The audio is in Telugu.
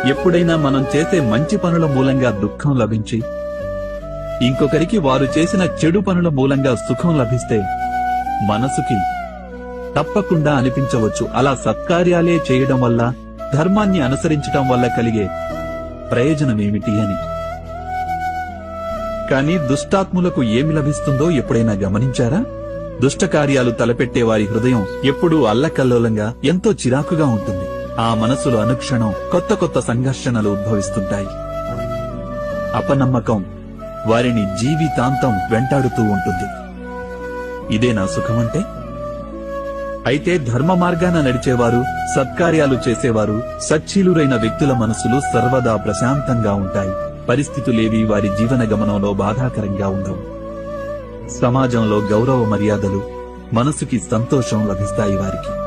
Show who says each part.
Speaker 1: ఎప్పుడైనా మనం చేసే మంచి పనుల మూలంగా దుఃఖం లభించి ఇంకొకరికి వారు చేసిన చెడు పనుల మూలంగా సుఖం లభిస్తే మనసుకి తప్పకుండా అనిపించవచ్చు, అలా సత్కార్యాలే చేయడం వల్ల, ధర్మాన్ని అనుసరించటం వల్ల కలిగే ప్రయోజనమేమిటి అని. కానీ దుష్టాత్ములకు ఏమి లభిస్తుందో ఎప్పుడైనా గమనించారా? దుష్టకార్యాలు తలపెట్టే వారి హృదయం ఎప్పుడూ అల్లకల్లోలంగా, ఎంతో చిరాకుగా ఉంటుంది. ఆ మనసులో అనుక్షణం కొత్త కొత్త సంఘర్షణలు ఉద్భవిస్తుంటాయి. అపనమ్మకం వారిని జీవితాంతం వెంటాడుతూ ఉంటుంది. ఇదేనా సుఖమంటే? అయితే ధర్మ మార్గాన నడిచేవారు, సత్కార్యాలు చేసేవారు, సచ్చీలురైన వ్యక్తుల మనసులు సర్వదా ప్రశాంతంగా ఉంటాయి. పరిస్థితులేవి వారి జీవన గమనంలో బాధాకరంగా ఉండవు. సమాజంలో గౌరవ మర్యాదలు, మనసుకి సంతోషం లభిస్తాయి వారికి.